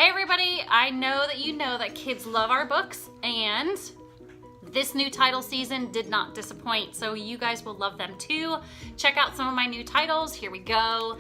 Hey everybody, I know that kids love our books, and this new title season did not disappoint, so you guys will love them too. Check out some of my new titles. Here we go.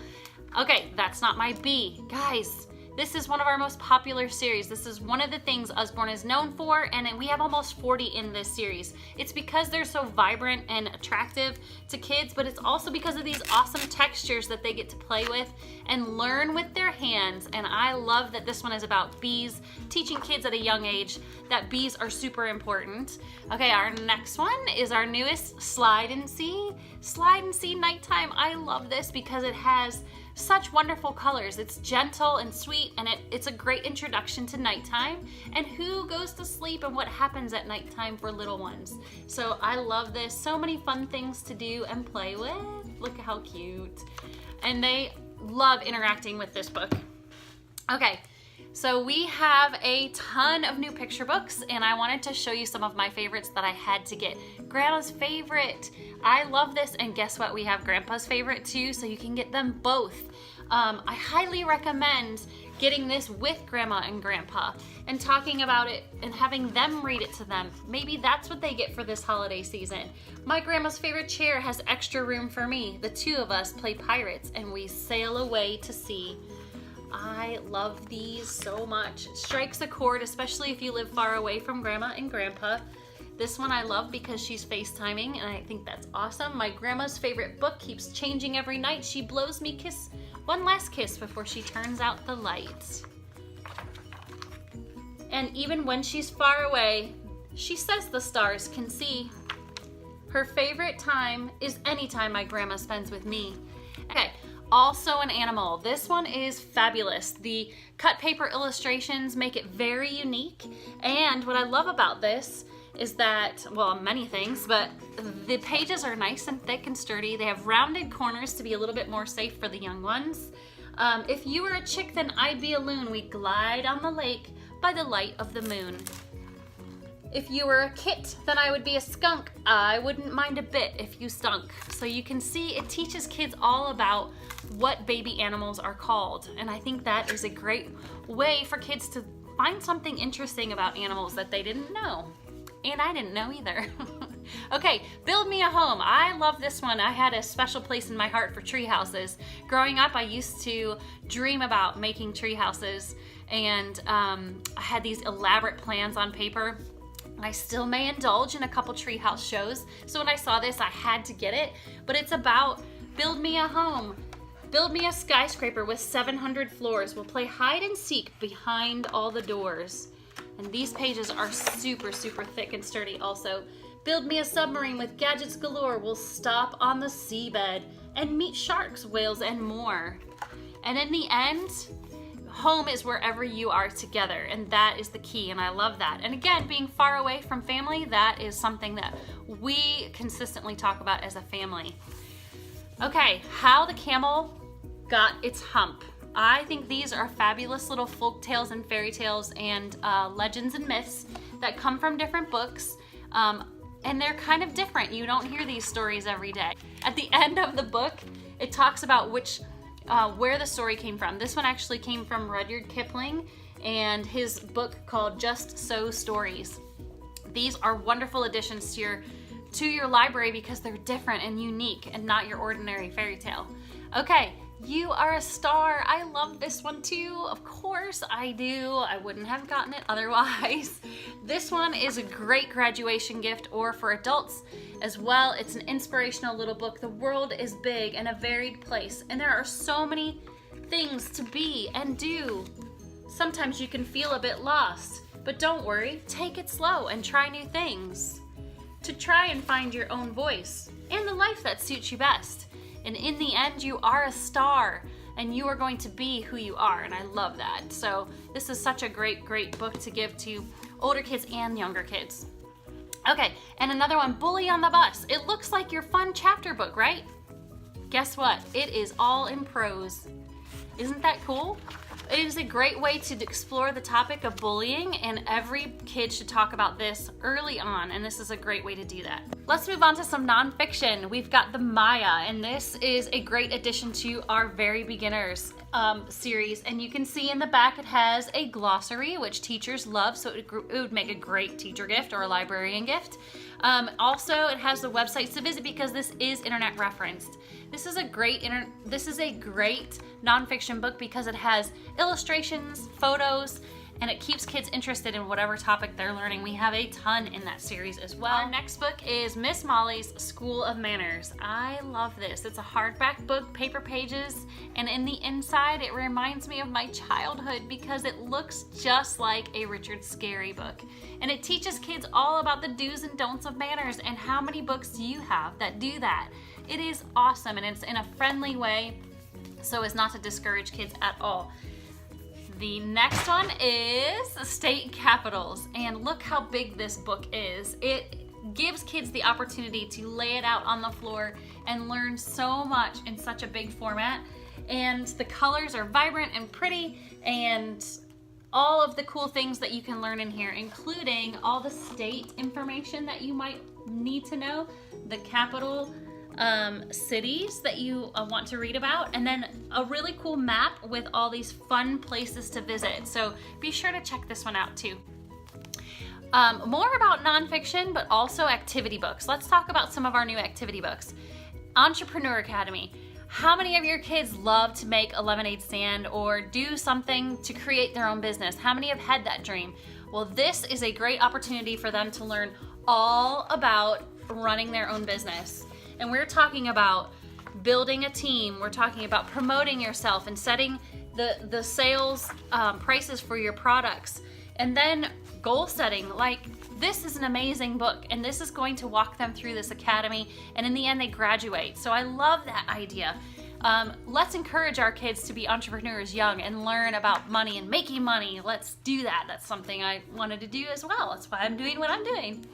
Okay, that's not my B. Guys, this is one of our most popular series. This is one of the things Usborne is known for, and we have almost 40 in this series. It's because they're so vibrant and attractive to kids, but it's also because of these awesome textures that they get to play with and learn with their hands. And I love that this one is about bees, teaching kids at a young age that bees are super important. Okay, our next one is our newest, Slide and See. Slide and See Nighttime. I love this because it has such wonderful colors. It's gentle and sweet, and it's a great introduction to nighttime and who goes to sleep and what happens at nighttime for little ones. So I love this. So many fun things to do and play with. Look how cute. And they love interacting with this book. Okay, so we have a ton of new picture books, and I wanted to show you some of my favorites that I had to get. Grandma's favorite. I love this, and guess what? We have Grandpa's favorite too, so you can get them both. I highly recommend getting this with Grandma and Grandpa and talking about it and having them read it to them. Maybe that's what they get for this holiday season. My grandma's favorite chair has extra room for me. The two of us play pirates and we sail away to sea. I love these so much. It strikes a chord, especially if you live far away from Grandma and Grandpa. This one I love because she's FaceTiming, and I think that's awesome. My grandma's favorite book keeps changing every night. She blows me one last kiss before she turns out the lights. And even when she's far away, she says the stars can see. Her favorite time is any time my grandma spends with me. Okay. Also an animal. This one is fabulous. The cut paper illustrations make it very unique. And what I love about this is that, well, many things, but the pages are nice and thick and sturdy. They have rounded corners to be a little bit more safe for the young ones. If you were a chick, then I'd be a loon. We'd glide on the lake by the light of the moon. If you were a kit, then I would be a skunk. I wouldn't mind a bit if you stunk. So you can see it teaches kids all about what baby animals are called. And I think that is a great way for kids to find something interesting about animals that they didn't know. And I didn't know either. Okay, Build Me a Home. I love this one. I had a special place in my heart for tree houses. Growing up, I used to dream about making tree houses, and I had these elaborate plans on paper. I still may indulge in a couple treehouse shows, so when I saw this, I had to get it. But it's about build me a home. Build me a skyscraper with 700 floors. We'll play hide and seek behind all the doors. And these pages are super, super thick and sturdy also. Build me a submarine with gadgets galore. We'll stop on the seabed and meet sharks, whales, and more. And in the end, home is wherever you are together, and that is the key, and I love that. And again, being far away from family, that is something that we consistently talk about as a family. Okay, How the Camel Got Its Hump. I think these are fabulous little folk tales and fairy tales and legends and myths that come from different books, and they're kind of different. You don't hear these stories every day. At the end of the book, it talks about where the story came from. This one actually came from Rudyard Kipling and his book called Just So Stories. These are wonderful additions to your library because they're different and unique and not your ordinary fairy tale. Okay, You Are a Star. I love this one too. Of course I do. I wouldn't have gotten it otherwise. This one is a great graduation gift, or for adults as well. It's an inspirational little book. The world is big and a varied place, and there are so many things to be and do. Sometimes you can feel a bit lost, but don't worry. Take it slow and try new things to try and find your own voice and the life that suits you best. And in the end, you are a star, and you are going to be who you are, and I love that. So this is such a great, great book to give to older kids and younger kids. Okay, and another one, Bully on the Bus. It looks like your fun chapter book, right? Guess what? It is all in prose. Isn't that cool? It is a great way to explore the topic of bullying, and every kid should talk about this early on, and this is a great way to do that. Let's move on to some nonfiction. We've got the Maya, and this is a great addition to our Very Beginners series, and you can see in the back it has a glossary, which teachers love, so it would make a great teacher gift or a librarian gift. Also, it has the websites to visit because this is internet referenced. This is a great nonfiction book because it has illustrations, photos, and it keeps kids interested in whatever topic they're learning. We have a ton in that series as well. Our next book is Miss Molly's School of Manners. I love this. It's a hardback book, paper pages, and in the inside it reminds me of my childhood because it looks just like a Richard Scarry book. And it teaches kids all about the do's and don'ts of manners, and how many books do you have that do that? It is awesome, and it's in a friendly way so as not to discourage kids at all. The next one is State Capitals, and look how big this book is. It gives kids the opportunity to lay it out on the floor and learn so much in such a big format, and the colors are vibrant and pretty, and all of the cool things that you can learn in here, including all the state information that you might need to know, the capital cities that you want to read about, and then a really cool map with all these fun places to visit. So be sure to check this one out too. More about nonfiction, but also activity books. Let's talk about some of our new activity books. Entrepreneur Academy. How many of your kids love to make a lemonade stand or do something to create their own business? How many have had that dream? Well, this is a great opportunity for them to learn all about running their own business. And we're talking about building a team. We're talking about promoting yourself and setting the sales prices for your products. And then goal setting. Like, this is an amazing book, and this is going to walk them through this academy, and in the end they graduate. So I love that idea. Let's encourage our kids to be entrepreneurs young and learn about money and making money. Let's do that. That's something I wanted to do as well. That's why I'm doing what I'm doing.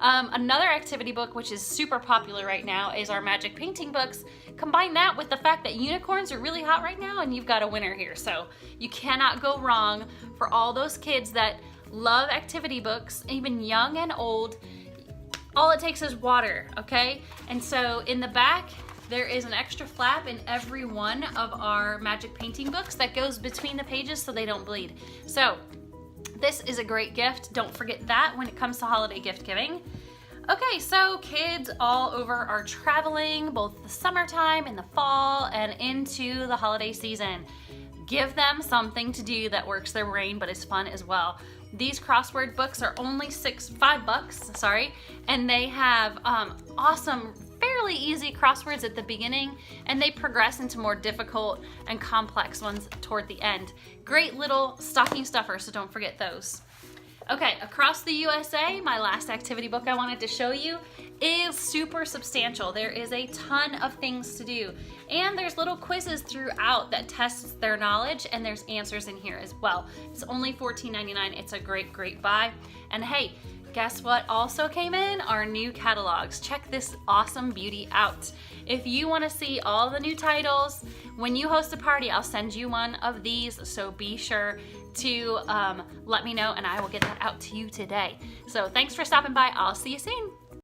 Another activity book, which is super popular right now, is our magic painting books. Combine that with the fact that unicorns are really hot right now, and you've got a winner here. So you cannot go wrong for all those kids that love activity books, even young and old. All it takes is water, okay? And so in the back, there is an extra flap in every one of our magic painting books that goes between the pages so they don't bleed. So this is a great gift. Don't forget that when it comes to holiday gift giving. Okay, so kids all over are traveling both the summertime and the fall and into the holiday season. Give them something to do that works their brain but is fun as well. These crossword books are only $5, and they have awesome, fairly easy crosswords at the beginning, and they progress into more difficult and complex ones toward the end. Great little stocking stuffers, so don't forget those. Okay, Across the USA, my last activity book I wanted to show you, is super substantial. There is a ton of things to do, and there's little quizzes throughout that tests their knowledge, and there's answers in here as well. It's only $14.99. It's a great buy. And hey, guess what also came in? Our new catalogs. Check this awesome beauty out. If you want to see all the new titles, when you host a party, I'll send you one of these, so be sure to let me know, and I will get that out to you today. So thanks for stopping by. I'll see you soon.